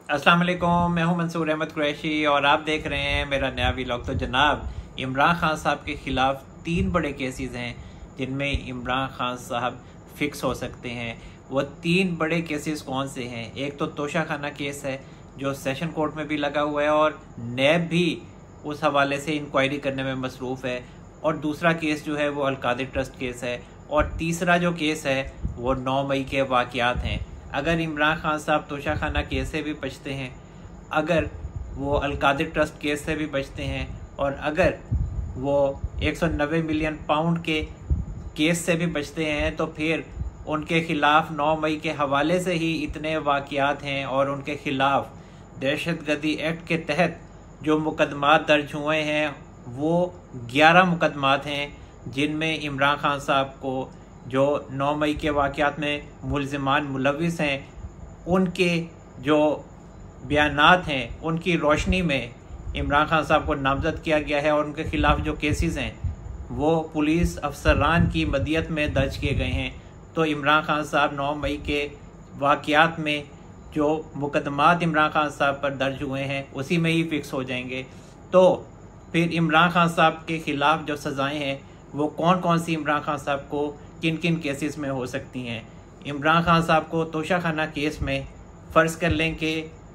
अस्सलाम वालेकुम, मैं हूं मंसूर अहमद कुरैशी और आप देख रहे हैं मेरा नया व्लॉग। तो जनाब, इमरान खान साहब के खिलाफ 3 बड़े केसेस हैं जिनमें इमरान खान साहब फिक्स हो सकते हैं। वो 3 बड़े केसेस कौन से हैं? एक तो तोशाखाना केस है जो सेशन कोर्ट में भी लगा हुआ है और नैब भी उस हवाले से इंक्वायरी करने में मसरूफ़ है, और दूसरा केस जो है वो अलकादिर ट्रस्ट केस है, और तीसरा जो केस है वो 9 मई के वाक़यात हैं। अगर इमरान खान साहब तोशाखाना केस से भी बचते हैं, अगर वो अलकादिर ट्रस्ट केस से भी बचते हैं, और अगर वो 190 मिलियन पाउंड के केस से भी बचते हैं, तो फिर उनके खिलाफ 9 मई के हवाले से ही इतने वाक़यात हैं और उनके खिलाफ दहशतगर्दी एक्ट के तहत जो मुकदमात दर्ज हुए हैं वो 11 मुकदमात हैं, जिनमें इमरान खान साहब को जो 9 मई के वाक़यात में मुल्ज़िमान मुलविस हैं उनके जो बयानात हैं उनकी रोशनी में इमरान खान साहब को नामज़द किया गया है, और उनके ख़िलाफ़ जो केसेस हैं वो पुलिस अफसरान की मदियत में दर्ज किए गए हैं। तो इमरान खान साहब 9 मई के वाक़यात में जो मुकदमात इमरान खान साहब पर दर्ज हुए हैं उसी में ही फ़िक्स हो जाएंगे। तो फिर इमरान खान साहब के ख़िलाफ़ जो सज़ाएँ हैं वो कौन कौन सी इमरान खान साहब को किन किन केसेस में हो सकती हैं? इमरान खान साहब को तोशाखाना केस में फ़र्ज़ कर लें कि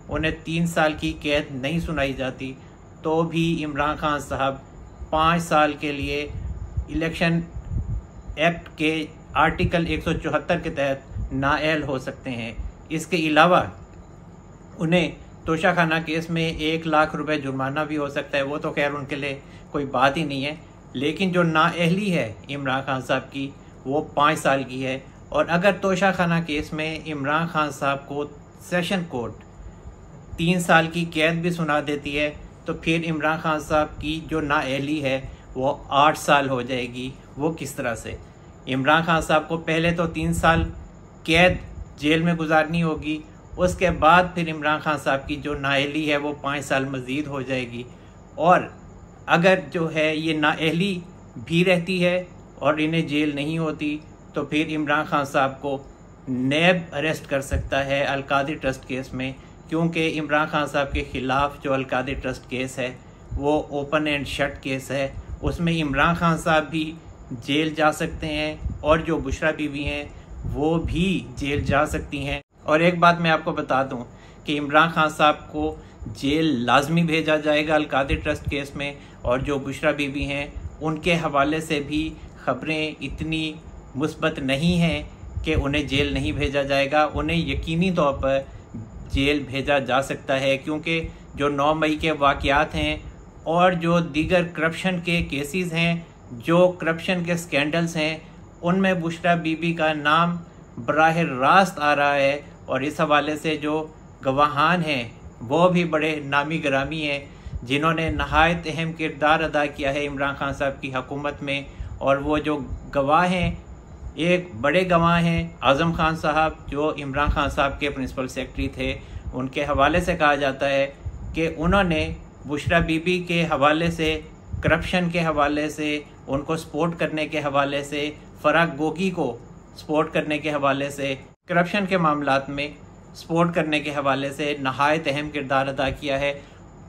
उन्हें 3 साल की कैद नहीं सुनाई जाती, तो भी इमरान खान साहब 5 साल के लिए इलेक्शन एक्ट के आर्टिकल 174 के तहत नाअहल हो सकते हैं। इसके अलावा उन्हें तोशाखाना केस में 1 लाख रुपए जुर्माना भी हो सकता है। वो तो खैर उनके लिए कोई बात ही नहीं है, लेकिन जो नाअहली है इमरान खान साहब की वो 5 साल की है। और अगर तोशाखाना केस में इमरान खान साहब को सेशन कोर्ट 3 साल की कैद भी सुना देती है, तो फिर इमरान खान साहब की जो नाअहली है वो 8 साल हो जाएगी। वो किस तरह से? इमरान खान साहब को पहले तो 3 साल कैद जेल में गुजारनी होगी, उसके बाद फिर इमरान खान साहब की जो नाअहली है वो 5 साल मज़ीद हो जाएगी। और अगर जो है ये नाअहली भी रहती है और इन्हें जेल नहीं होती, तो फिर इमरान खान साहब को नैब अरेस्ट कर सकता है अलकादिर ट्रस्ट केस में, क्योंकि इमरान खान साहब के ख़िलाफ़ जो अलकादिर ट्रस्ट केस है वो ओपन एंड शट केस है। उसमें इमरान खान साहब भी जेल जा सकते हैं और जो बुशरा बीवी हैं वो भी जेल जा सकती हैं। और एक बात मैं आपको बता दूं कि इमरान खान साहब को जेल लाजमी भेजा जाएगा अलकादिर ट्रस्ट केस में, और जो बुशरा बीवी हैं उनके हवाले से भी ख़बरें इतनी मुस्बत नहीं हैं कि उन्हें जेल नहीं भेजा जाएगा। उन्हें यकीनी तौर पर जेल भेजा जा सकता है, क्योंकि जो 9 मई के वाक़यात हैं और जो दीगर करप्शन के केसेस हैं, जो करप्शन के स्कैंडल्स हैं, उनमें बुशरा बीबी का नाम बराह रास्त आ रहा है, और इस हवाले से जो गवाहान हैं वो भी बड़े नामी गिरामी हैं, जिन्होंने नहायत अहम किरदार अदा किया है इमरान खान साहब की हुकूमत में। और वो जो गवाह हैं, एक बड़े गवाह हैं आज़म खान साहब, जो इमरान खान साहब के प्रिंसिपल सेक्रेटरी थे। उनके हवाले से कहा जाता है कि उन्होंने बुशरा बीबी के हवाले से, करप्शन के हवाले से, उनको सपोर्ट करने के हवाले से, फराग गोगी को सपोर्ट करने के हवाले से, करप्शन के मामलात में सपोर्ट करने के हवाले से नहायत अहम किरदार अदा किया है।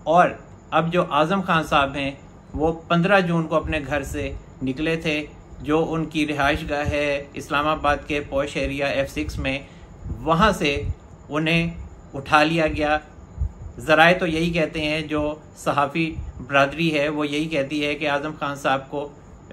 और अब जो आज़म खान साहब हैं वो 15 जून को अपने घर से निकले थे, जो उनकी रिहाइश गाह है इस्लामाबाद के पॉश एरिया F6 में, वहाँ से उन्हें उठा लिया गया। ज़राए तो यही कहते हैं, जो सहाफ़ी बरादरी है वो यही कहती है कि आज़म खान साहब को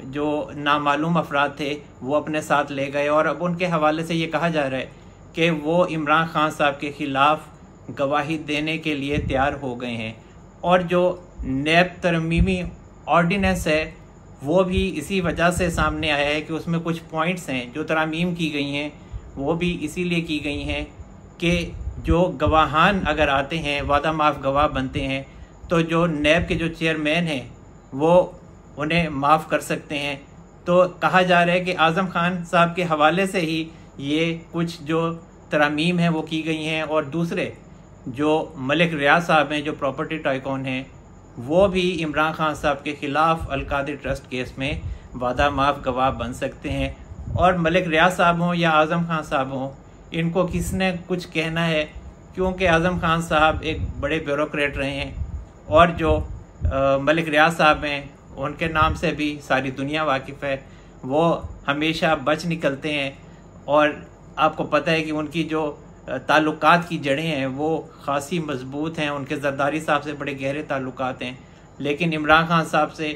जो नामालूम अफराद थे वो अपने साथ ले गए, और अब उनके हवाले से ये कहा जा रहा है कि वो इमरान खान साहब के ख़िलाफ़ गवाही देने के लिए तैयार हो गए हैं। और जो नैब तरमीमी ऑर्डिनेंस है वो भी इसी वजह से सामने आया है कि उसमें कुछ पॉइंट्स हैं जो तरमीम की गई हैं, वो भी इसीलिए की गई हैं कि जो गवाहान अगर आते हैं, वादा माफ़ गवाह बनते हैं, तो जो नैब के जो चेयरमैन हैं वो उन्हें माफ़ कर सकते हैं। तो कहा जा रहा है कि आज़म खान साहब के हवाले से ही ये कुछ जो तरमीम हैं वो की गई हैं। और दूसरे जो मलिक रियाज साहब हैं, जो प्रॉपर्टी टाइकून हैं, वो भी इमरान खान साहब के ख़िलाफ़ अलकादिर ट्रस्ट केस में वादा माफ़ गवाह बन सकते हैं। और मलिक रियाज साहब हों या आज़म खान साहब हों, इनको किसने कुछ कहना है क्योंकि आज़म खान साहब एक बड़े ब्यूरोक्रेट रहे हैं और जो मलिक रियाज साहब हैं उनके नाम से भी सारी दुनिया वाकिफ़ है। वो हमेशा बच निकलते हैं और आपको पता है कि उनकी जो ताल्लुकात की जड़ें हैं वो खासी मजबूत हैं। उनके जरदारी साहब से बड़े गहरे ताल्लुकात हैं, लेकिन इमरान खान साहब से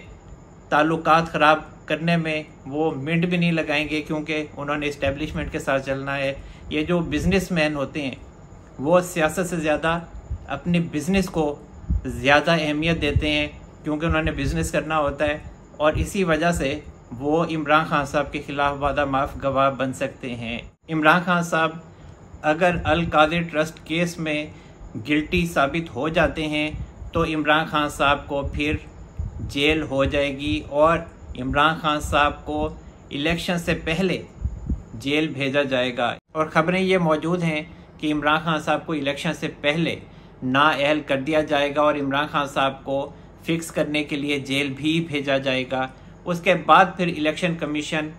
ताल्लुकात ख़राब करने में वो मिनट भी नहीं लगाएंगे, क्योंकि उन्होंने इस्टेब्लिशमेंट के साथ चलना है। ये जो बिजनेसमैन होते हैं वो सियासत से ज़्यादा अपने बिज़नेस को ज़्यादा अहमियत देते हैं, क्योंकि उन्होंने बिज़नेस करना होता है, और इसी वजह से वो इमरान खान साहब के ख़िलाफ़ वादा माफ़ गवाह बन सकते हैं। इमरान खान साहब अगर अल कादिर ट्रस्ट केस में गिल्टी साबित हो जाते हैं तो इमरान खान साहब को फिर जेल हो जाएगी और इमरान खान साहब को इलेक्शन से पहले जेल भेजा जाएगा। और ख़बरें ये मौजूद हैं कि इमरान खान साहब को इलेक्शन से पहले नाअहल कर दिया जाएगा और इमरान खान साहब को फिक्स करने के लिए जेल भी भेजा जाएगा। उसके बाद फिर इलेक्शन कमीशन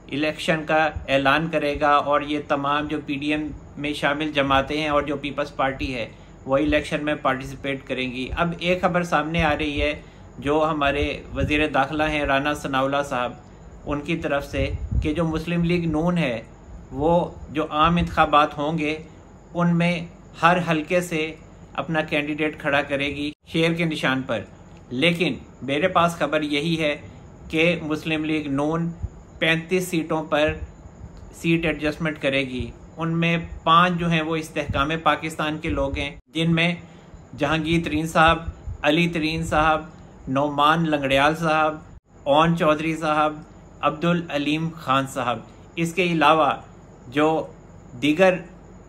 इलेक्शन का ऐलान करेगा और ये तमाम जो पीडीएम में शामिल जमातें हैं और जो पीपल्स पार्टी है वो इलेक्शन में पार्टिसिपेट करेंगी। अब एक खबर सामने आ रही है जो हमारे वज़ीर दाखिला हैं राना सनाउल्लाह साहब, उनकी तरफ से, कि जो मुस्लिम लीग नून है वो जो आम इंतखाबात होंगे उनमें हर हलके से अपना कैंडिडेट खड़ा करेगी शेर के निशान पर। लेकिन मेरे पास खबर यही है कि मुस्लिम लीग नून 35 सीटों पर सीट एडजस्टमेंट करेगी। उनमें 5 जो हैं वो इस्तेहकाम पाकिस्तान के लोग हैं, जिनमें जहांगीर तरीन साहब, अली तरीन साहब, नौमान लंगड़ियाल साहब, ओन चौधरी साहब, अब्दुल अलीम खान साहब। इसके अलावा जो दीगर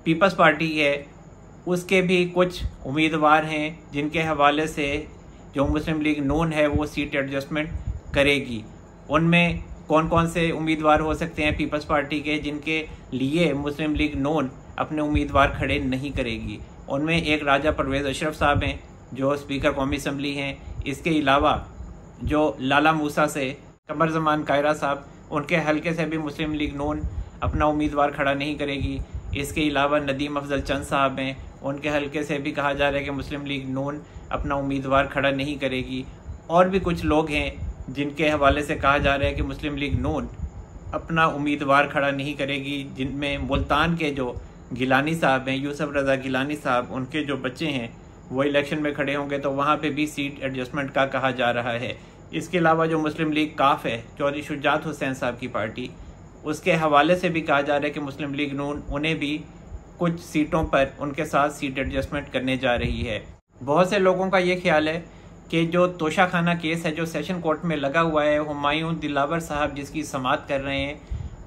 पीपल्स पार्टी है उसके भी कुछ उम्मीदवार हैं, जिनके हवाले से जो मुस्लिम लीग नून है वो सीट एडजस्टमेंट करेगी। उनमें कौन कौन से उम्मीदवार हो सकते हैं पीपल्स पार्टी के, जिनके लिए मुस्लिम लीग नून अपने उम्मीदवार खड़े नहीं करेगी? उनमें एक राजा परवेज़ अशरफ साहब हैं जो स्पीकर कौमी असम्बली हैं। इसके अलावा जो लाला मूसा से कमर जमान कायरा साहब, उनके हलके से भी मुस्लिम लीग नून अपना उम्मीदवार खड़ा नहीं करेगी। इसके अलावा नदीम अफजल चंद साहब हैं, उनके हलके से भी कहा जा रहा है कि मुस्लिम लीग नून अपना उम्मीदवार खड़ा नहीं करेगी। और भी कुछ लोग हैं जिनके हवाले से कहा जा रहा है कि मुस्लिम लीग नून अपना उम्मीदवार खड़ा नहीं करेगी, जिनमें मुल्तान के जो गिलानी साहब हैं, यूसुफ रज़ा गिलानी साहब, उनके जो बच्चे हैं वो इलेक्शन में खड़े होंगे, तो वहाँ पे भी सीट एडजस्टमेंट का कहा जा रहा है। इसके अलावा जो मुस्लिम लीग काफ है, चौधरी शुजात हुसैन साहब की पार्टी, उसके हवाले से भी कहा जा रहा है कि मुस्लिम लीग नून उन्हें भी कुछ सीटों पर उनके साथ सीट एडजस्टमेंट करने जा रही है। बहुत से लोगों का ये ख्याल है कि जो तोशाखाना केस है जो सेशन कोर्ट में लगा हुआ है, हुमायूं दिलावर साहब जिसकी समाअत कर रहे हैं,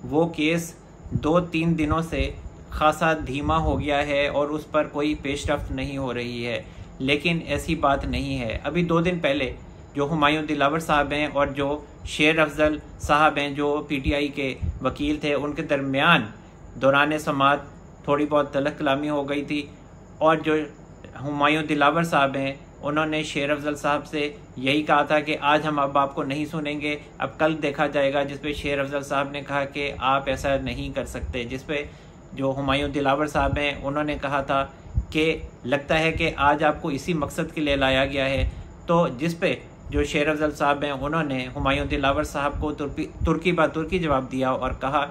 वो केस 2-3 दिनों से खासा धीमा हो गया है और उस पर कोई पेशरफ्त नहीं हो रही है। लेकिन ऐसी बात नहीं है। अभी 2 दिन पहले जो हुमायूं दिलावर साहब हैं और जो शेर अफजल साहब हैं जो पीटीआई के वकील थे, उनके दरमियान दौरान समाअत थोड़ी बहुत तलख कलामी हो गई थी और जो हुमायूं दिलावर साहब हैं उन्होंने शेर अफजल साहब से यही कहा था कि आज हम अब आपको नहीं सुनेंगे, अब कल देखा जाएगा, जिस पे शेर अफजल साहब ने कहा कि आप ऐसा नहीं कर सकते। जिस पे जो हुमायूं दिलावर साहब हैं उन्होंने कहा था कि लगता है कि आज आपको इसी मकसद के लिए लाया गया है। तो जिस पे जो शेर अफजल साहब हैं उन्होंने हुमायूं दिलावर साहब को तुर्की बा तुर्की जवाब दिया और कहा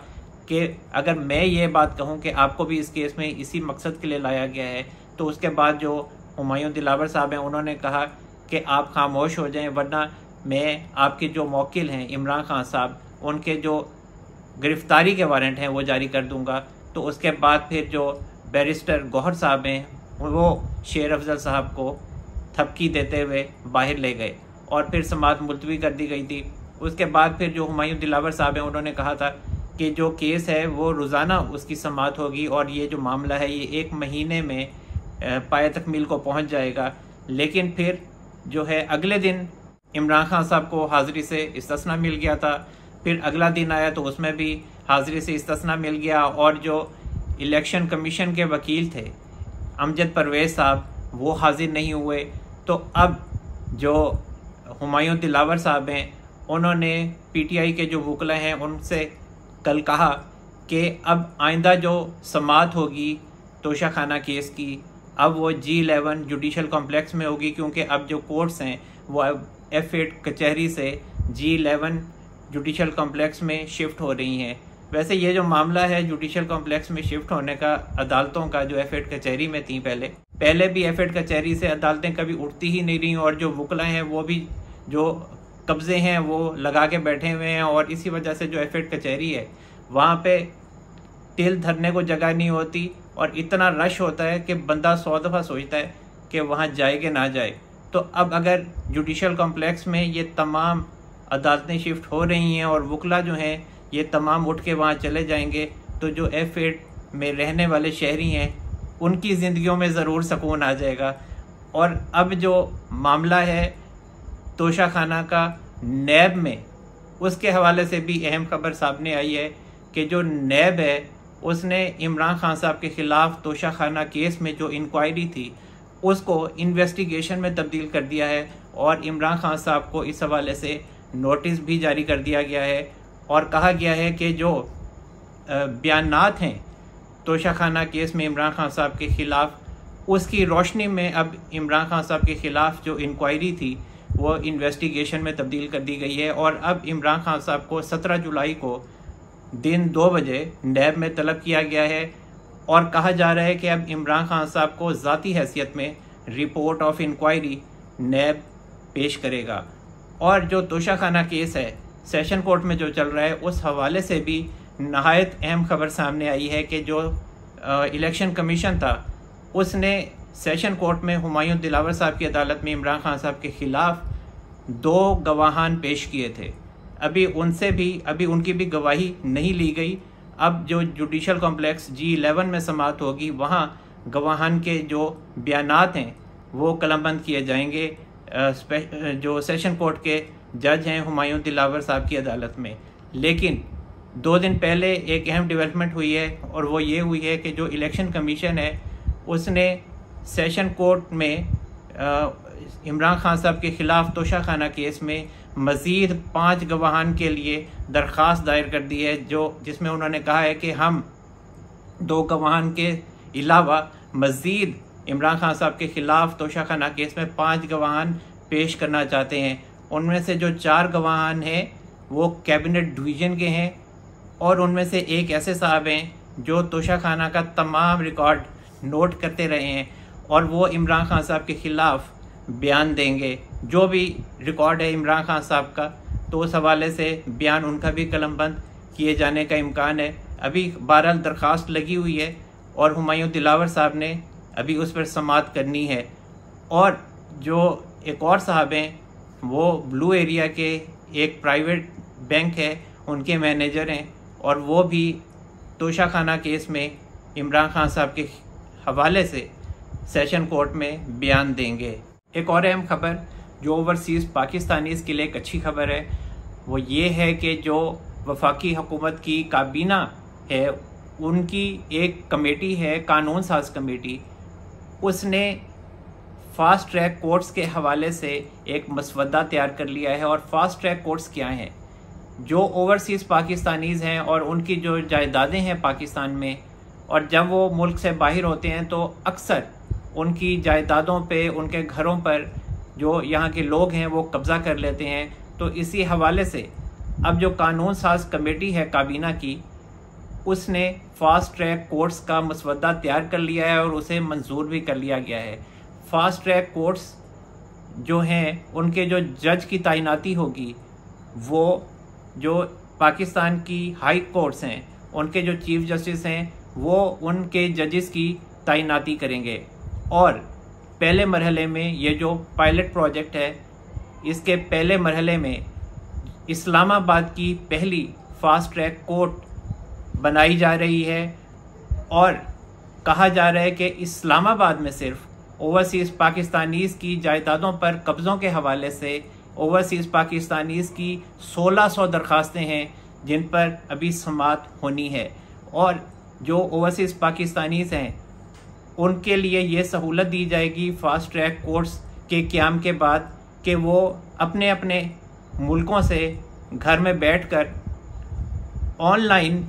कि अगर मैं ये बात कहूँ कि आपको भी इस केस में इसी मकसद के लिए लाया गया है, तो उसके बाद जो हुमायूं दिलावर साहब हैं उन्होंने कहा कि आप खामोश हो जाएं, वरना मैं आपके जो मौकिल हैं इमरान खान साहब, उनके जो गिरफ्तारी के वारंट हैं वो जारी कर दूंगा। तो उसके बाद फिर जो बैरिस्टर गौहर साहब हैं वो शेर अफजल साहब को थपकी देते हुए बाहर ले गए और फिर समाअत मुलतवी कर दी गई थी। उसके बाद फिर जो हुमायूं दिलावर साहब हैं उन्होंने कहा था कि जो केस है वो रोज़ाना उसकी समाअत होगी और ये जो मामला है ये 1 महीने में पाए तकमील को पहुंच जाएगा। लेकिन फिर जो है अगले दिन इमरान खान साहब को हाज़िरी से इस्तिस्ना मिल गया था, फिर अगला दिन आया तो उसमें भी हाज़िरी से इस्तिस्ना मिल गया और जो इलेक्शन कमीशन के वकील थे अमजद परवेज़ साहब वो हाजिर नहीं हुए। तो अब जो हुमायूं दिलावर साहब हैं उन्होंने पीटीआई के जो वकला हैं उनसे कल कहा कि अब आइंदा जो समाअत होगी तोशाखाना केस की अब वो G11 जुडिशल कॉम्प्लेक्स में होगी, क्योंकि अब जो कोर्ट्स हैं वो अब F8 कचहरी से G11 जुडिशल कॉम्प्लेक्स में शिफ्ट हो रही हैं। वैसे ये जो मामला है जुडिशल कॉम्प्लेक्स में शिफ्ट होने का अदालतों का, जो F8 कचहरी में थी पहले भी F8 कचहरी से अदालतें कभी उठती ही नहीं रही, और जो वकला हैं वो भी जो कब्जे हैं वो लगा के बैठे हुए हैं, और इसी वजह से जो F8 कचहरी है वहाँ पे तिल धरने को जगह नहीं होती, और इतना रश होता है कि बंदा 100 दफ़ा सोचता है कि वहाँ जाए कि ना जाए। तो अब अगर जुडिशल कॉम्प्लेक्स में ये तमाम अदालतें शिफ्ट हो रही हैं और वकला जो हैं ये तमाम उठ के वहाँ चले जाएंगे, तो जो F8 में रहने वाले शहरी हैं उनकी ज़िंदगियों में ज़रूर सुकून आ जाएगा। और अब जो मामला है तोशाखाना का नैब में, उसके हवाले से भी अहम खबर सामने आई है कि जो नैब है उसने इमरान खान साहब के ख़िलाफ़ तोशाखाना केस में जो इंक्वायरी थी उसको इन्वेस्टिगेशन में तब्दील कर दिया है, और इमरान खान साहब को इस हवाले से नोटिस भी जारी कर दिया गया है, और कहा गया है कि जो बयानात हैं तोशाखाना केस में इमरान खान साहब के ख़िलाफ़, उसकी रोशनी में अब इमरान खान साहब के ख़िलाफ़ जो इंक्वायरी थी वो इन्वेस्टिगेशन में तब्दील कर दी गई है। और अब इमरान खान साहब को 17 जुलाई को दिन 2 बजे नैब में तलब किया गया है, और कहा जा रहा है कि अब इमरान खान साहब को ज़ाती हैसियत में रिपोर्ट ऑफ इंक्वायरी नैब पेश करेगा। और जो तोशाखाना केस है सेशन कोर्ट में जो चल रहा है, उस हवाले से भी नहायत अहम खबर सामने आई है कि जो इलेक्शन कमीशन था उसने सेशन कोर्ट में हुमायूं दिलावर साहब की अदालत में इमरान खान साहब के ख़िलाफ़ 2 गवाहान पेश किए थे। अभी उनकी भी गवाही नहीं ली गई। अब जो जुडिशल कॉम्प्लेक्स G11 में समाअत होगी वहाँ गवाहान के जो बयानात हैं वो कलमबंद किए जाएंगे जो सेशन कोर्ट के जज हैं हुमायूं दिलावर साहब की अदालत में। लेकिन 2 दिन पहले एक अहम डेवलपमेंट हुई है, और वो ये हुई है कि जो इलेक्शन कमीशन है उसने सेशन कोर्ट में इमरान खान साहब के ख़िलाफ़ तोशाखाना केस में मज़ीद 5 गवाहान के लिए दरख्वास्त दायर कर दी है, जिसमें उन्होंने कहा है कि हम 2 गवाहान के अलावा मज़ीद इमरान खान साहब के ख़िलाफ़ तोशाखाना केस में 5 गवाहान पेश करना चाहते हैं। उनमें से जो 4 गवाहान हैं वो कैबिनेट डिवीज़न के हैं, और उनमें से एक ऐसे साहब हैं जो तोशाखाना का तमाम रिकॉर्ड नोट करते रहे हैं, और वो इमरान खान साहब के ख़िलाफ़ बयान देंगे। जो भी रिकॉर्ड है इमरान खान साहब का, तो उस हवाले से बयान उनका भी कलमबंद किए जाने का इम्कान है। अभी बहरहाल दरख्वास्त लगी हुई है, और हुमायूं दिलावर साहब ने अभी उस पर समाअत करनी है। और जो एक और साहब हैं वो ब्लू एरिया के एक प्राइवेट बैंक है उनके मैनेजर हैं, और वो भी तोशाखाना केस में इमरान खान साहब के हवाले से सेशन कोर्ट में बयान देंगे। एक और अहम खबर जो ओवरसीज़ पाकिस्तानीज़ के लिए एक अच्छी खबर है वो ये है कि जो वफाकी हुकूमत की काबीना है उनकी एक कमेटी है कानून साज कमेटी, उसने फास्ट ट्रैक कोर्ट्स के हवाले से एक मसवदा तैयार कर लिया है। और फास्ट ट्रैक कोर्ट्स क्या हैं? जो ओवरसीज़ पाकिस्तानीज़ हैं और उनकी जो जायदादें हैं पाकिस्तान में, और जब वो मुल्क से बाहर होते हैं तो अक्सर उनकी जायदादों पे, उनके घरों पर जो यहाँ के लोग हैं वो कब्ज़ा कर लेते हैं। तो इसी हवाले से अब जो कानून साज कमेटी है काबीना की, उसने फास्ट ट्रैक कोर्ट्स का मसवदा तैयार कर लिया है और उसे मंजूर भी कर लिया गया है। फास्ट ट्रैक कोर्ट्स जो हैं उनके जो जज की तैनाती होगी वो जो पाकिस्तान की हाई कोर्ट्स हैं उनके जो चीफ जस्टिस हैं वो उनके जजेस की तैनाती करेंगे। और पहले मरहले में ये जो पायलट प्रोजेक्ट है, इसके पहले मरहले में इस्लामाबाद की पहली फास्ट ट्रैक कोर्ट बनाई जा रही है, और कहा जा रहा है कि इस्लामाबाद में सिर्फ ओवरसीज़ पाकिस्तानीज़ की जायदादों पर कब्ज़ों के हवाले से ओवरसीज़ पाकिस्तानीज़ की 1600 दरख्वास्तें हैं जिन पर अभी समाअत होनी है। और जो ओवरसीज़ पाकिस्तानीज़ हैं उनके लिए ये सहूलत दी जाएगी फास्ट ट्रैक कोर्ट्स के क़याम के बाद कि वो अपने अपने मुल्कों से घर में बैठकर ऑनलाइन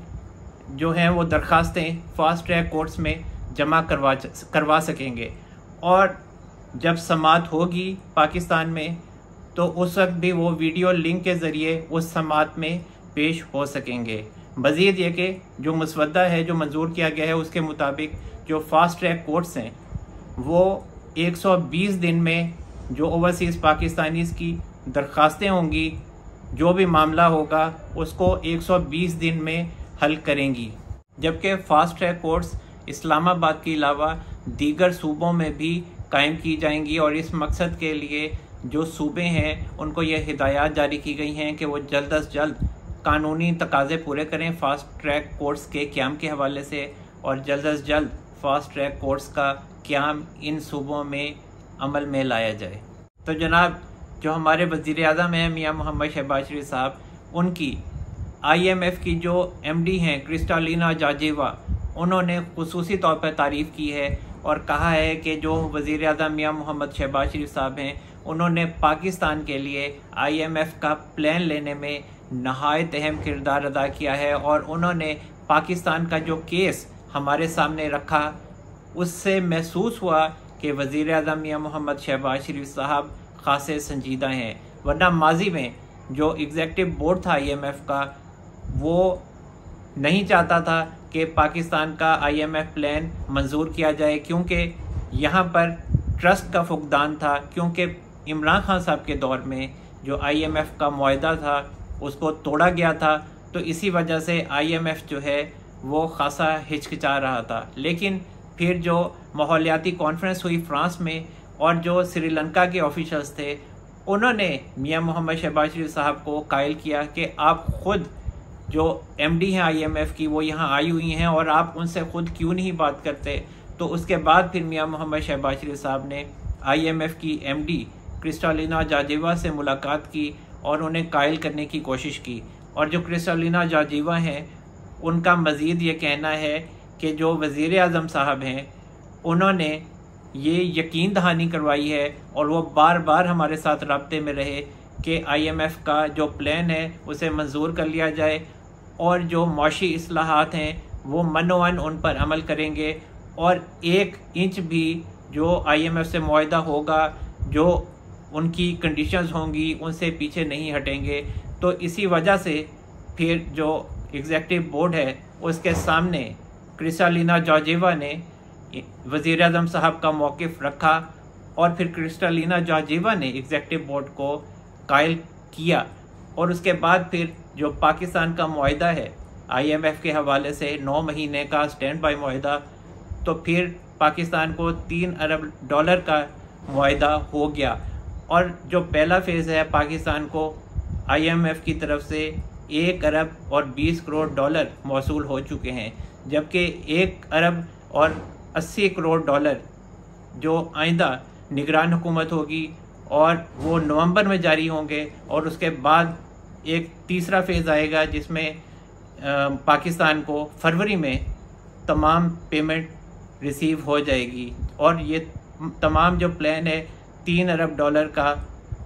जो हैं वो दरख्वास्तें फास्ट ट्रैक कोर्ट्स में जमा करवा सकेंगे। और जब समाअत होगी पाकिस्तान में तो उस वक्त भी वो वीडियो लिंक के ज़रिए उस समाअत में पेश हो सकेंगे। मज़ीद ये कि जो मसवदा है जो मंजूर किया गया है उसके मुताबिक जो फास्ट ट्रैक कोर्ट्स हैं वो 120 दिन में जो ओवरसीज़ पाकिस्तानीज़ की दरख्वास्तें होंगी, जो भी मामला होगा उसको 120 दिन में हल करेंगी। जबकि फास्ट ट्रैक कोर्ट्स इस्लामाबाद के अलावा दीगर सूबों में भी कायम की जाएंगी और इस मकसद के लिए जो सूबे हैं उनको ये हिदायत जारी की गई हैं कि वो जल्द अज जल्द कानूनी तकाज़े पूरे करें फास्ट ट्रैक कोर्ट्स के क़याम के हवाले से, और जल्द अज जल्द फास्ट ट्रैक कोर्ट्स का क़याम इन सूबों में अमल में लाया जाए। तो जनाब, जो हमारे वज़ीर आज़म हैं मियां मोहम्मद शहबाज शरीफ साहब, उनकी IMF की जो MD हैं क्रिस्टालिना जॉर्जिवा, उन्होंने खुसूसी तौर पर तारीफ़ की है और कहा है कि जो वज़ीर आज़म मियां मोहम्मद शहबाज शरीफ साहब हैं उन्होंने पाकिस्तान के लिए IMF का प्लान लेने में नहायत अहम किरदार अदा किया है और उन्होंने पाकिस्तान का जो केस हमारे सामने रखा उससे महसूस हुआ कि वज़ीर आज़म मियां मोहम्मद शहबाज शरीफ साहब खासे संजीदा हैं। वरना माजी में जो एग्जेक्टिव बोर्ड था IMF का वो नहीं चाहता था कि पाकिस्तान का IMF प्लान मंजूर किया जाए, क्योंकि यहाँ पर ट्रस्ट का फुकदान था, क्योंकि इमरान खान साहब के दौर में जो IMF का मुआहदा था उसको तोड़ा गया था। तो इसी वजह से IMF जो है वो खासा हिचकिचा रहा था। लेकिन फिर जो माहौलियाती कॉन्फ्रेंस हुई फ्रांस में और जो श्रीलंका के ऑफिशल्स थे उन्होंने मियां मोहम्मद शहबाज शरीफ साहब को कायल किया कि आप खुद जो MD हैं IMF की वो यहाँ आई हुई हैं और आप उनसे खुद क्यों नहीं बात करते। तो उसके बाद फिर मियां मोहम्मद शहबाज शरीफ साहब ने IMF की MD क्रिस्टालिना जॉर्जिवा से मुलाकात की और उन्हें कायल करने की कोशिश की। और जो क्रिस्टालिना जॉर्जिवा हैं उनका मज़ीद ये कहना है कि जो वज़ीर आज़म साहब हैं उन्होंने ये यकीन दहानी करवाई है और वो बार बार हमारे साथ राब्ते में रहे कि IMF का जो प्लान है उसे मंजूर कर लिया जाए और जो माशी इस्लाहात हैं वो मनोवन उन पर अमल करेंगे और 1 इंच भी जो IMF से मुआहदा होगा, जो उनकी कंडीशंस होंगी उनसे पीछे नहीं हटेंगे। तो इसी वजह से फिर जो एग्जेक्टिव बोर्ड है उसके सामने क्रिस्टालिना जॉर्जिवा ने वज़ीर आज़म साहब का मौक़िफ़ रखा और फिर क्रिस्टालिना जॉर्जिवा ने एग्जेक्टिव बोर्ड को कायल किया। और उसके बाद फिर जो पाकिस्तान का मुआहदा है IMF के हवाले से 9 महीने का स्टैंड बाई मुआहदा, तो फिर पाकिस्तान को $3 अरब का मुआहदा हो गया। और जो पहला फेज़ है पाकिस्तान को IMF की तरफ से $1 अरब और 20 करोड़ मौसूल हो चुके हैं, जबकि $1 अरब और 80 करोड़ जो आइंदा निगरान हुकूमत होगी और वो नवंबर में जारी होंगे। और उसके बाद एक तीसरा फेज़ आएगा जिसमें पाकिस्तान को फरवरी में तमाम पेमेंट रिसीव हो जाएगी और ये तमाम जो प्लान है $3 अरब का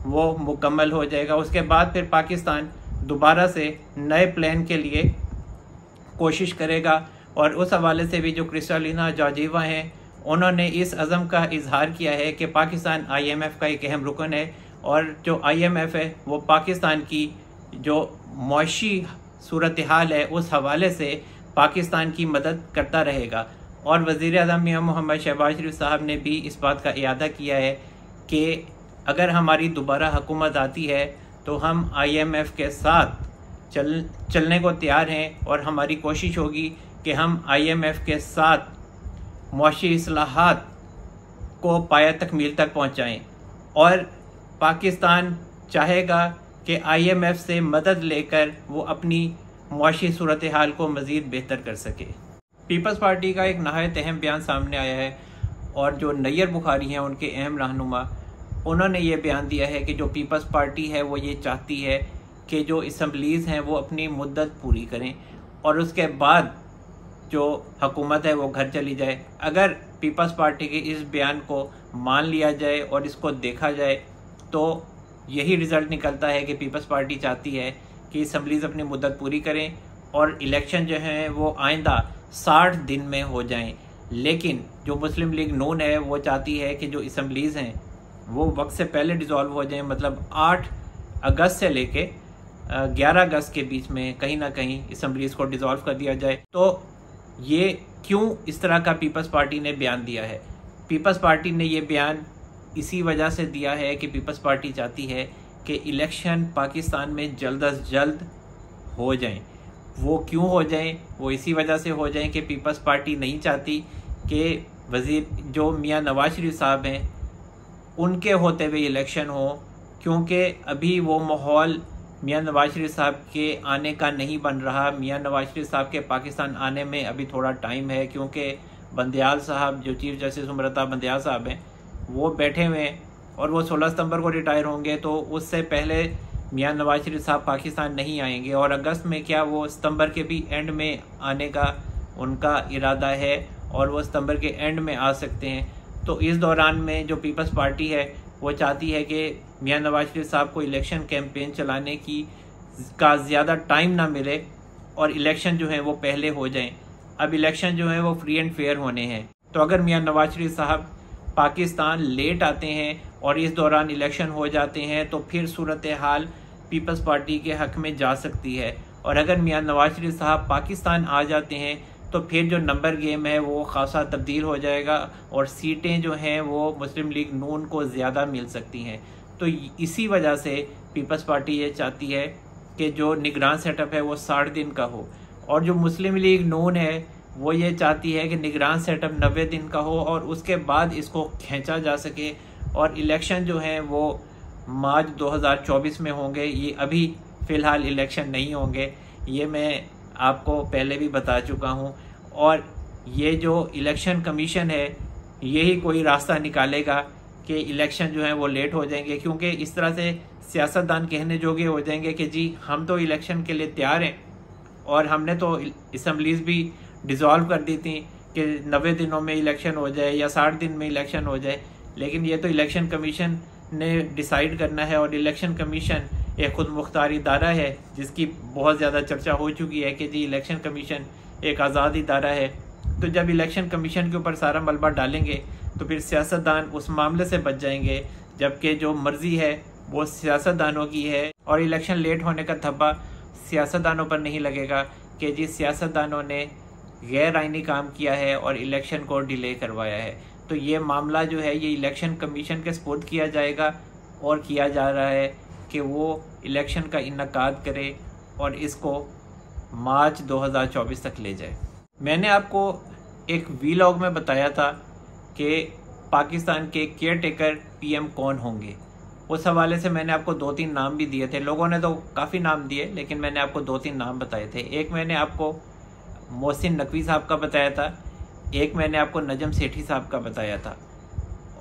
वो मुकम्मल हो जाएगा। उसके बाद फिर पाकिस्तान दोबारा से नए प्लान के लिए कोशिश करेगा। और उस हवाले से भी जो क्रिस्टालिना जॉर्जिवा हैं उन्होंने इस अज़म का इजहार किया है कि पाकिस्तान IMF का एक अहम रुकन है और जो IMF है वो पाकिस्तान की जो मुआशी सूरत हाल है उस हवाले से पाकिस्तान की मदद करता रहेगा। और वज़ीर आज़म मियां मोहम्मद शहबाज शरीफ साहब ने भी इस बात का इयादा किया है कि अगर हमारी दोबारा हुकूमत आती है तो हम IMF के साथ चलने को तैयार हैं और हमारी कोशिश होगी कि हम IMF के साथ मुआशी इस्लाहात को पाया तकमील तक पहुँचाएँ। और पाकिस्तान चाहेगा कि IMF से मदद लेकर वो अपनी मुआशी सूरत हाल को मज़ीद बेहतर कर सके। पीपल्स पार्टी का एक नहायत अहम बयान सामने आया है और जो नैयर बुखारी हैं उनके अहम रहनुमा, उन्होंने ये बयान दिया है कि जो पीपल्स पार्टी है वो ये चाहती है कि जो असम्बलीज़ हैं वो अपनी मुद्दत पूरी करें और उसके बाद जो हुकूमत है वो घर चली जाए। अगर पीपल्स पार्टी के इस बयान को मान लिया जाए और इसको देखा जाए तो यही रिज़ल्ट निकलता है कि पीपल्स पार्टी चाहती है कि असम्बलीज़ अपनी मुद्दत पूरी करें और इलेक्शन जो हैं वो आइंदा 60 दिन में हो जाएं। लेकिन जो मुस्लिम लीग नून है वो चाहती है कि जो असम्बलीज़ हैं वो वक्त से पहले डिज़ोल्व हो जाएं, मतलब 8 अगस्त से लेके 11 अगस्त के बीच में कहीं ना कहीं असम्बलीज़ को डिज़ोल्व कर दिया जाए। तो ये क्यों इस तरह का पीपल्स पार्टी ने बयान दिया है? पीपल्स पार्टी ने ये बयान इसी वजह से दिया है कि पीपल्स पार्टी चाहती है कि इलेक्शन पाकिस्तान में जल्द अज जल्द हो जाएं। वो क्यों हो जाएं? वो इसी वजह से हो जाएं कि पीपल्स पार्टी नहीं चाहती कि वज़ीर जो मियां नवाज शरीफ साहब हैं उनके होते हुए इलेक्शन हो, क्योंकि अभी वो माहौल मियां नवाज शरीफ साहब के आने का नहीं बन रहा। मियां नवाज शरीफ साहब के पाकिस्तान आने में अभी थोड़ा टाइम है, क्योंकि बंदयाल साहब जो चीफ जस्टिस उमरता बंदयाल साहब हैं वो बैठे हुए हैं और वो 16 सितंबर को रिटायर होंगे, तो उससे पहले मियां नवाज शरीफ साहब पाकिस्तान नहीं आएंगे। और अगस्त में क्या वो सितंबर के भी एंड में आने का उनका इरादा है और वो सितंबर के एंड में आ सकते हैं। तो इस दौरान में जो पीपल्स पार्टी है वो चाहती है कि मियां नवाज शरीफ साहब को इलेक्शन कैंपेन चलाने का ज़्यादा टाइम ना मिले और इलेक्शन जो है वो पहले हो जाएं। अब इलेक्शन जो है वो फ्री एंड फेयर होने हैं। तो अगर मियां नवाज शरीफ साहब पाकिस्तान लेट आते हैं और इस दौरान इलेक्शन हो जाते हैं तो फिर सूरत हाल पीपल्स पार्टी के हक में जा सकती है। और अगर मियां नवाज शरीफ साहब पाकिस्तान आ जाते हैं तो फिर जो नंबर गेम है वो खासा तब्दील हो जाएगा और सीटें जो हैं वो मुस्लिम लीग नून को ज़्यादा मिल सकती हैं। तो इसी वजह से पीपल्स पार्टी ये चाहती है कि जो निगरान सेटअप है वो 60 दिन का हो, और जो मुस्लिम लीग नून है वो ये चाहती है कि निगरान सेटअप 90 दिन का हो और उसके बाद इसको खींचा जा सके और इलेक्शन जो है वो मार्च 2024 में होंगे। ये अभी फ़िलहाल इलेक्शन नहीं होंगे, ये मैं आपको पहले भी बता चुका हूँ। और ये जो इलेक्शन कमीशन है यही कोई रास्ता निकालेगा कि इलेक्शन जो है वो लेट हो जाएंगे, क्योंकि इस तरह से सियासतदान कहने जोगे हो जाएंगे कि जी हम तो इलेक्शन के लिए तैयार हैं और हमने तो असम्बलीज़ भी डिज़ोल्व कर दी थी कि 90 दिनों में इलेक्शन हो जाए या 60 दिन में इलेक्शन हो जाए, लेकिन ये तो इलेक्शन कमीशन ने डिसाइड करना है। और इलेक्शन कमीशन एक खुद मुख्तार इदारा है जिसकी बहुत ज़्यादा चर्चा हो चुकी है कि जी इलेक्शन कमीशन एक आज़ाद इदारा है। तो जब इलेक्शन कमीशन के ऊपर सारा मलबा डालेंगे तो फिर सियासतदान उस मामले से बच जाएंगे, जबकि जो मर्जी है वो सियासतदानों की है। और इलेक्शन लेट होने का धब्बा सियासतदानों पर नहीं लगेगा कि जी सियासतदानों ने गैर आइनी काम किया है और इलेक्शन को डिले करवाया है। तो ये मामला जो है ये इलेक्शन कमीशन के सपुर्द किया जाएगा और किया जा रहा है कि वो इलेक्शन का इनकाद करे और इसको मार्च 2024 तक ले जाए। मैंने आपको एक वीलॉग में बताया था कि पाकिस्तान के केयर टेकर पीएम कौन होंगे। उस हवाले से मैंने आपको 2-3 नाम भी दिए थे। लोगों ने तो काफ़ी नाम दिए, लेकिन मैंने आपको 2-3 नाम बताए थे। एक मैंने आपको मोहसिन नकवी साहब का बताया था, एक मैंने आपको नजम सेठी साहब का बताया था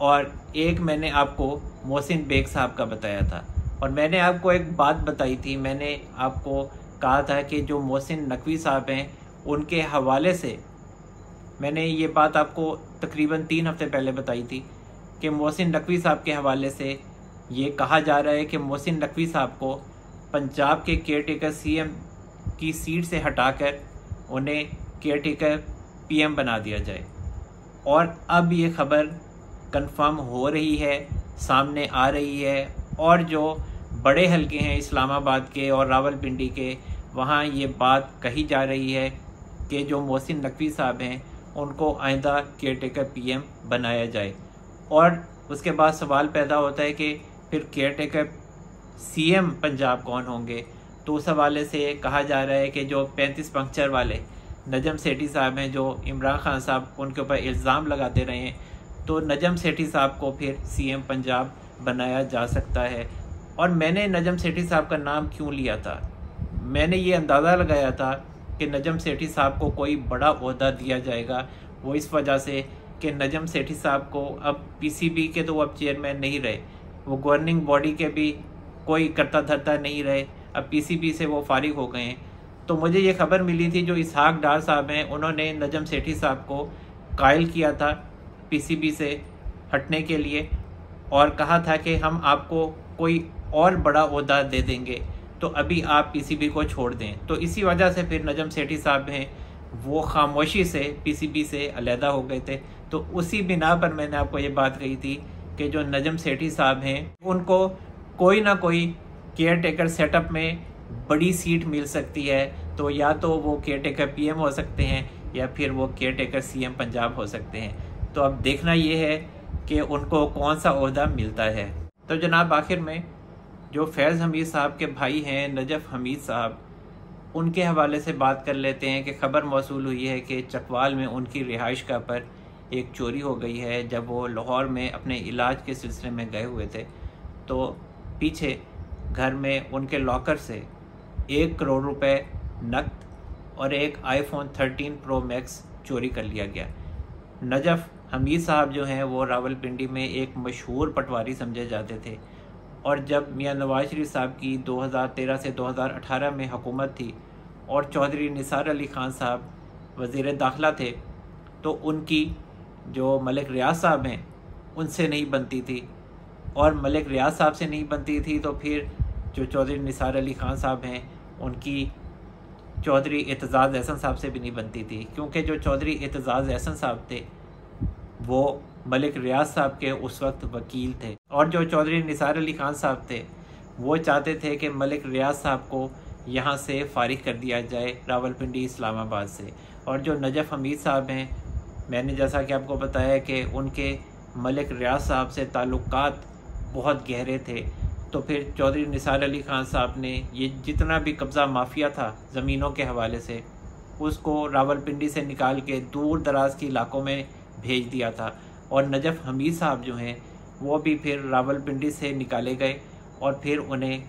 और एक मैंने आपको मोहसिन बेग साहब का बताया था। और मैंने आपको एक बात बताई थी, मैंने आपको कहा था कि जो मोहसिन नकवी साहब हैं उनके हवाले से मैंने ये बात आपको तकरीबन 3 हफ्ते पहले बताई थी कि मोहसिन नकवी साहब के हवाले से ये कहा जा रहा है कि मोहसिन नकवी साहब को पंजाब के केयर टेकर सीएम की सीट से हटाकर उन्हें केयर टेकर पीएम बना दिया जाए। और अब ये खबर कंफर्म हो रही है, सामने आ रही है। और जो बड़े हलके हैं इस्लामाबाद के और रावलपिंडी के, वहाँ ये बात कही जा रही है कि जो मोहसिन नकवी साहब हैं उनको आइंदा केयर टेकर पीएम बनाया जाए। और उसके बाद सवाल पैदा होता है कि फिर केयर टेकर सीएम पंजाब कौन होंगे। तो उस हवाले से कहा जा रहा है कि जो 35 पंक्चर वाले नजम सेठी साहब हैं, जो इमरान खान साहब उनके ऊपर इल्ज़ाम लगाते रहे हैं, तो नजम सेठी साहब को फिर सीएम पंजाब बनाया जा सकता है। और मैंने नजम सेठी साहब का नाम क्यों लिया था? मैंने ये अंदाज़ा लगाया था कि नजम सेठी साहब को कोई बड़ा ओहदा दिया जाएगा, वो इस वजह से कि नजम सेठी साहब को अब पीसीबी के तो अब चेयरमैन नहीं रहे, वो गवर्निंग बॉडी के भी कोई करता धरता नहीं रहे, अब पीसीबी से वो फारिग हो गए हैं। तो मुझे ये खबर मिली थी जो इसहाक डार साहब हैं उन्होंने नजम सेठी साहब को कायल किया था पीसीबी से हटने के लिए और कहा था कि हम आपको कोई और बड़ा ओहदा दे देंगे, तो अभी आप पीसीबी को छोड़ दें। तो इसी वजह से फिर नजम सेठी साहब हैं वो खामोशी से पीसीबी से अलहदा हो गए थे। तो उसी बिना पर मैंने आपको ये बात कही थी कि जो नजम सेठी साहब हैं उनको कोई ना कोई केयर टेकर सेटअप में बड़ी सीट मिल सकती है, तो या तो वो केयर टेकर पीएम हो सकते हैं या फिर वो केयर टेकर सीएम पंजाब हो सकते हैं। तो अब देखना ये है कि उनको कौन सा ओहदा मिलता है। तो जनाब आखिर में जो फैज़ हमीद साहब के भाई हैं नजफ़ हमीद साहब, उनके हवाले से बात कर लेते हैं कि खबर मौसूल हुई है कि चकवाल में उनकी रिहाइश गाह पर एक चोरी हो गई है। जब वो लाहौर में अपने इलाज के सिलसिले में गए हुए थे तो पीछे घर में उनके लॉकर से 1 करोड़ रुपए नकद और एक आईफोन 13 प्रो मैक्स चोरी कर लिया गया। नजफ़ हमीद साहब जो हैं वो रावलपिंडी में एक मशहूर पटवारी समझे जाते थे, और जब मियां नवाज शरीफ साहब की 2013 से 2018 में हुकूमत थी और चौधरी निसार अली खान साहब वज़ीर दाखिला थे, तो उनकी जो मलिक रियाज साहब हैं उनसे नहीं बनती थी, और मलिक रियाज साहब से नहीं बनती थी तो फिर जो चौधरी निसार अली खान साहब हैं उनकी चौधरी एतजाज़ एहसन साहब से भी नहीं बनती थी, क्योंकि जो चौधरी एतजाज़ एहसन साहब थे वो मलिक रियाज साहब के उस वक्त वकील थे, और जो चौधरी निसार अली खान साहब थे वो चाहते थे कि मलिक रियाज साहब को यहाँ से फारिग कर दिया जाए रावलपिंडी इस्लामाबाद से। और जो नजफ़ हमीद साहब हैं, मैंने जैसा कि आपको बताया कि उनके मलिक रियाज साहब से ताल्लुकात बहुत गहरे थे, तो फिर चौधरी निसार अली खान साहब ने ये जितना भी कब्ज़ा माफिया था ज़मीनों के हवाले से, उसको रावलपिंडी से निकाल के दूर दराज के इलाकों में भेज दिया था। और नजफ़ हमीद साहब जो हैं वो भी फिर रावलपिंडी से निकाले गए और फिर उन्हें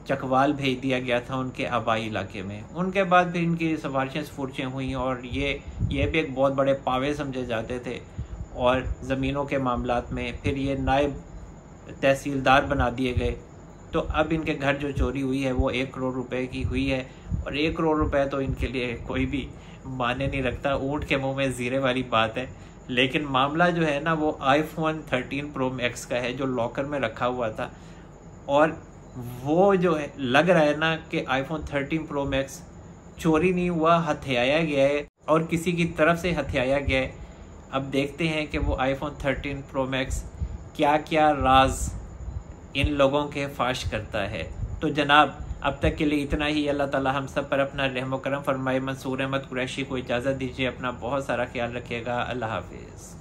चकवाल भेज दिया गया था उनके आबाई इलाके में। उनके बाद फिर इनकी सिफारिशें फुरशें हुई और ये भी एक बहुत बड़े पावे समझे जाते थे, और ज़मीनों के मामलात में फिर ये नायब तहसीलदार बना दिए गए। तो अब इनके घर जो चोरी हुई है वो 1 करोड़ रुपए की हुई है, और 1 करोड़ रुपए तो इनके लिए कोई भी माने नहीं रखता, ऊँट के मुंह में ज़ीरे वाली बात है। लेकिन मामला जो है ना वो आईफोन 13 प्रो मैक्स का है जो लॉकर में रखा हुआ था, और वो जो है लग रहा है ना कि आईफोन 13 प्रो मैक्स चोरी नहीं हुआ, हथियाया गया है, और किसी की तरफ से हथियाया गया है। अब देखते हैं कि वो आईफोन 13 प्रो मैक्स क्या क्या राज इन लोगों के फाश करता है। तो जनाब अब तक के लिए इतना ही। अल्लाह ताला हम सब पर अपना रहम व करम फरमाए। मंसूर अहमद कुरैशी को इजाज़त दीजिए। अपना बहुत सारा ख्याल रखिएगा। अल्लाह हाफिज़।